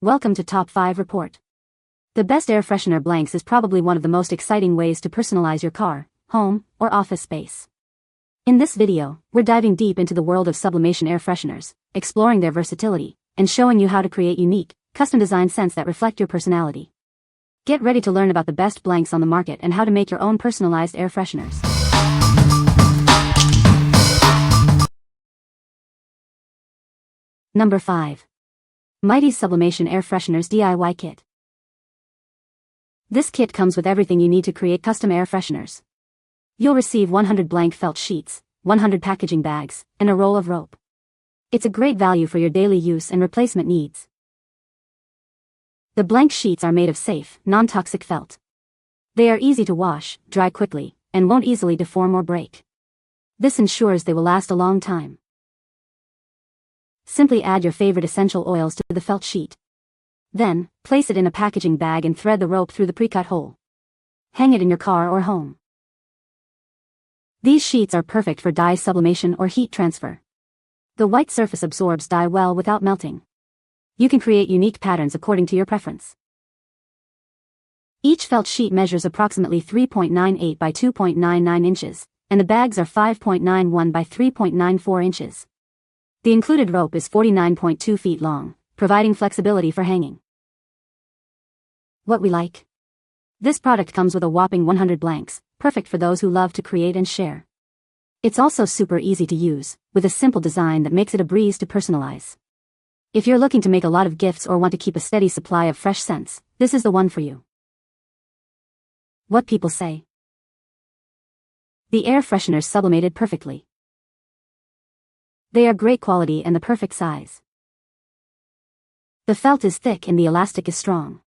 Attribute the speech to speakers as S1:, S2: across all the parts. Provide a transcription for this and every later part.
S1: Welcome to Top 5 Report. The best air freshener blanks is probably one of the most exciting ways to personalize your car, home, or office space. In this video, we're diving deep into the world of sublimation air fresheners, exploring their versatility, and showing you how to create unique, custom-designed scents that reflect your personality. Get ready to learn about the best blanks on the market and how to make your own personalized air fresheners. Number 5. Maitys Sublimation Air Fresheners DIY Kit. This kit comes with everything you need to create custom air fresheners. You'll receive 100 blank felt sheets, 100 packaging bags, and a roll of rope. It's a great value for your daily use and replacement needs. The blank sheets are made of safe, non-toxic felt. They are easy to wash, dry quickly, and won't easily deform or break. This ensures they will last a long time. Simply add your favorite essential oils to the felt sheet. Then, place it in a packaging bag and thread the rope through the pre-cut hole. Hang it in your car or home. These sheets are perfect for dye sublimation or heat transfer. The white surface absorbs dye well without melting. You can create unique patterns according to your preference. Each felt sheet measures approximately 3.98 by 2.99 inches, and the bags are 5.91 by 3.94 inches. The included rope is 49.2 feet long, providing flexibility for hanging. What we like? This product comes with a whopping 100 blanks, perfect for those who love to create and share. It's also super easy to use, with a simple design that makes it a breeze to personalize. If you're looking to make a lot of gifts or want to keep a steady supply of fresh scents, this is the one for you. What people say? The air fresheners sublimated perfectly. They are great quality and the perfect size. The felt is thick and the elastic is strong.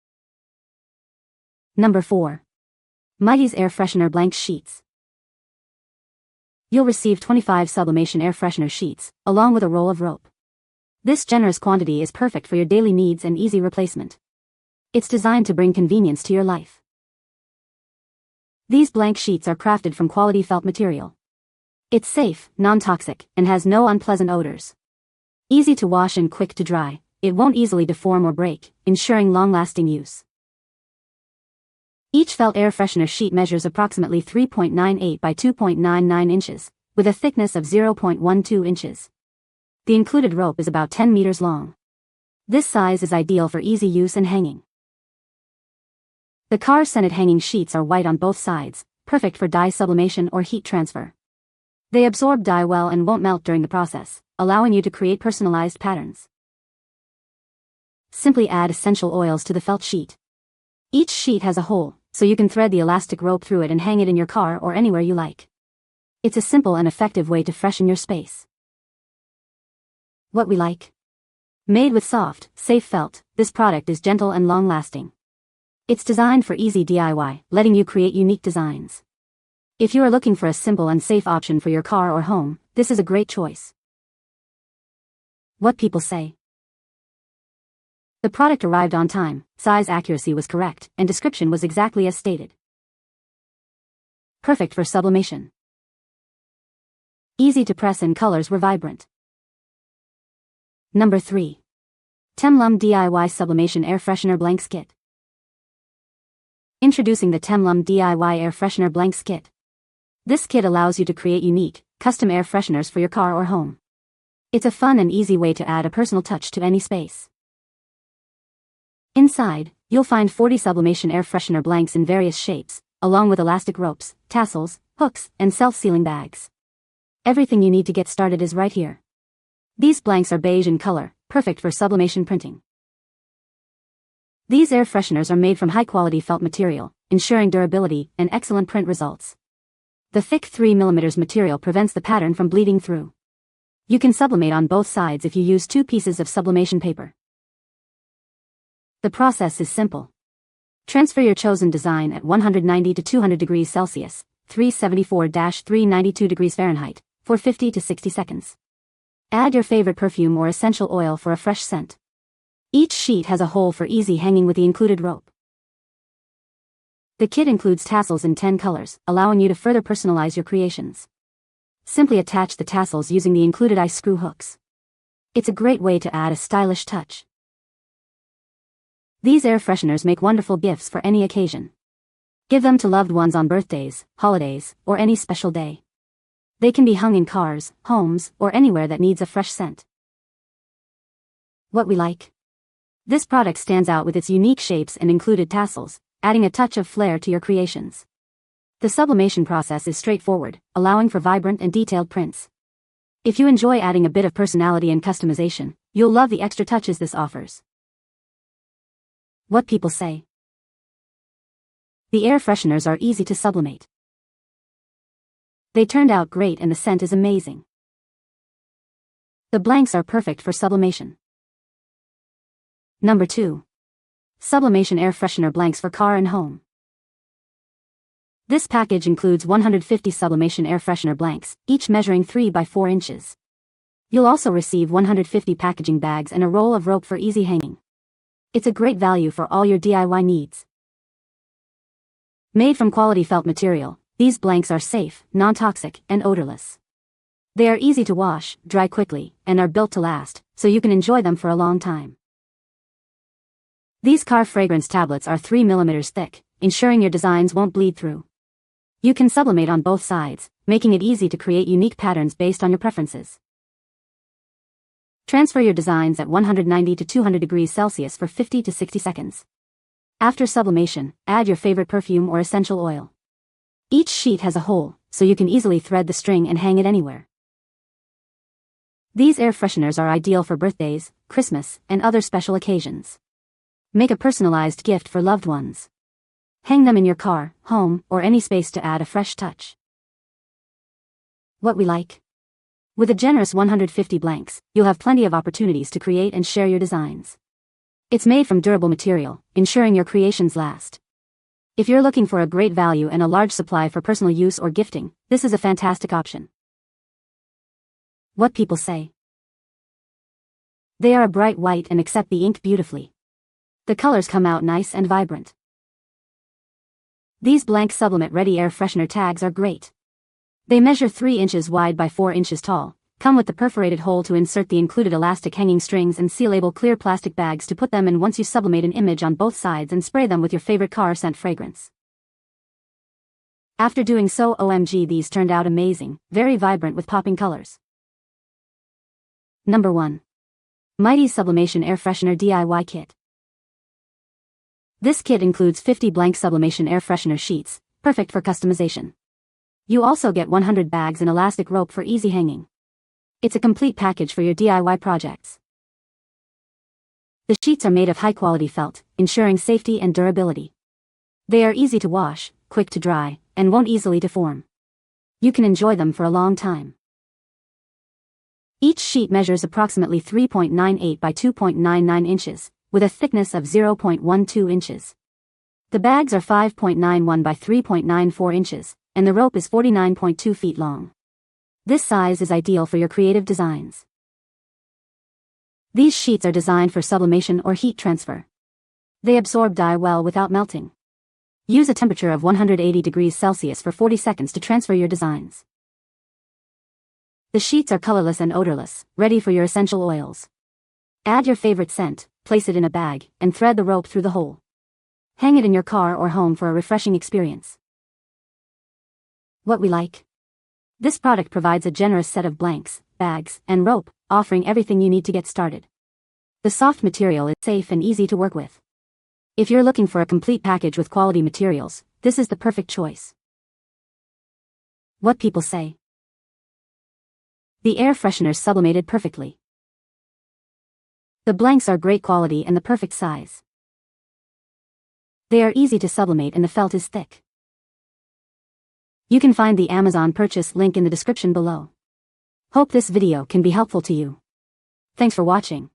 S1: Number 4. Maitys Air Freshener Blanks Sheets. You'll receive 25 sublimation air freshener sheets, along with a roll of rope. This generous quantity is perfect for your daily needs and easy replacement. It's designed to bring convenience to your life. These blank sheets are crafted from quality felt material. It's safe, non-toxic, and has no unpleasant odors. Easy to wash and quick to dry, it won't easily deform or break, ensuring long-lasting use. Each felt air freshener sheet measures approximately 3.98 by 2.99 inches, with a thickness of 0.12 inches. The included rope is about 10 meters long. This size is ideal for easy use and hanging. The car-scented hanging sheets are white on both sides, perfect for dye sublimation or heat transfer. They absorb dye well and won't melt during the process, allowing you to create personalized patterns. Simply add essential oils to the felt sheet. Each sheet has a hole, so you can thread the elastic rope through it and hang it in your car or anywhere you like. It's a simple and effective way to freshen your space. What we like? Made with soft, safe felt, this product is gentle and long-lasting. It's designed for easy DIY, letting you create unique designs. If you are looking for a simple and safe option for your car or home, this is a great choice. What people say? The product arrived on time, size accuracy was correct, and description was exactly as stated. Perfect for sublimation. Easy to press and colors were vibrant. Number 3. Temlum DIY Sublimation Air Freshener Blanks Kit. Introducing the Temlum DIY Air Freshener Blanks Kit. This kit allows you to create unique, custom air fresheners for your car or home. It's a fun and easy way to add a personal touch to any space. Inside, you'll find 40 sublimation air freshener blanks in various shapes, along with elastic ropes, tassels, hooks, and self-sealing bags. Everything you need to get started is right here. These blanks are beige in color, perfect for sublimation printing. These air fresheners are made from high-quality felt material, ensuring durability and excellent print results. The thick 3mm material prevents the pattern from bleeding through. You can sublimate on both sides if you use 2 pieces of sublimation paper. The process is simple. Transfer your chosen design at 190 to 200 degrees Celsius, 374-392 degrees Fahrenheit, for 50 to 60 seconds. Add your favorite perfume or essential oil for a fresh scent. Each sheet has a hole for easy hanging with the included rope. The kit includes tassels in 10 colors, allowing you to further personalize your creations. Simply attach the tassels using the included eye screw hooks. It's a great way to add a stylish touch. These air fresheners make wonderful gifts for any occasion. Give them to loved ones on birthdays, holidays, or any special day. They can be hung in cars, homes, or anywhere that needs a fresh scent. What we like. This product stands out with its unique shapes and included tassels, adding a touch of flair to your creations. The sublimation process is straightforward, allowing for vibrant and detailed prints. If you enjoy adding a bit of personality and customization, you'll love the extra touches this offers. What people say. The air fresheners are easy to sublimate. They turned out great and the scent is amazing. The blanks are perfect for sublimation. Number 2. Sublimation Air Freshener Blanks for car and home. This package includes 150 Sublimation Air Freshener Blanks, each measuring 3 by 4 inches. You'll also receive 150 packaging bags and a roll of rope for easy hanging. It's a great value for all your DIY needs. Made from quality felt material, these blanks are safe, non-toxic, and odorless. They are easy to wash, dry quickly, and are built to last, so you can enjoy them for a long time. These car fragrance tablets are 3 mm thick, ensuring your designs won't bleed through. You can sublimate on both sides, making it easy to create unique patterns based on your preferences. Transfer your designs at 190 to 200 degrees Celsius for 50 to 60 seconds. After sublimation, add your favorite perfume or essential oil. Each sheet has a hole, so you can easily thread the string and hang it anywhere. These air fresheners are ideal for birthdays, Christmas, and other special occasions. Make a personalized gift for loved ones. Hang them in your car, home, or any space to add a fresh touch. What we like. With a generous 150 blanks, you'll have plenty of opportunities to create and share your designs. It's made from durable material, ensuring your creations last. If you're looking for a great value and a large supply for personal use or gifting, this is a fantastic option. What people say. They are a bright white and accept the ink beautifully. The colors come out nice and vibrant. These blank sublimate ready air freshener tags are great. They measure 3 inches wide by 4 inches tall, come with the perforated hole to insert the included elastic hanging strings and sealable clear plastic bags to put them in once you sublimate an image on both sides and spray them with your favorite car scent fragrance. After doing so, OMG, these turned out amazing, very vibrant with popping colors. Number 1. Maitys Sublimation Air Freshener DIY Kit. This kit includes 50 blank sublimation air freshener sheets, perfect for customization. You also get 100 bags and elastic rope for easy hanging. It's a complete package for your DIY projects. The sheets are made of high-quality felt, ensuring safety and durability. They are easy to wash, quick to dry, and won't easily deform. You can enjoy them for a long time. Each sheet measures approximately 3.98 by 2.99 inches, with a thickness of 0.12 inches. The bags are 5.91 by 3.94 inches, and the rope is 49.2 feet long. This size is ideal for your creative designs. These sheets are designed for sublimation or heat transfer. They absorb dye well without melting. Use a temperature of 180 degrees Celsius for 40 seconds to transfer your designs. The sheets are colorless and odorless, ready for your essential oils. Add your favorite scent, place it in a bag, and thread the rope through the hole. Hang it in your car or home for a refreshing experience. What we like. This product provides a generous set of blanks, bags, and rope, offering everything you need to get started. The soft material is safe and easy to work with. If you're looking for a complete package with quality materials, this is the perfect choice. What people say. The air fresheners sublimated perfectly. The blanks are great quality and the perfect size. They are easy to sublimate and the felt is thick. You can find the Amazon purchase link in the description below. Hope this video can be helpful to you. Thanks for watching.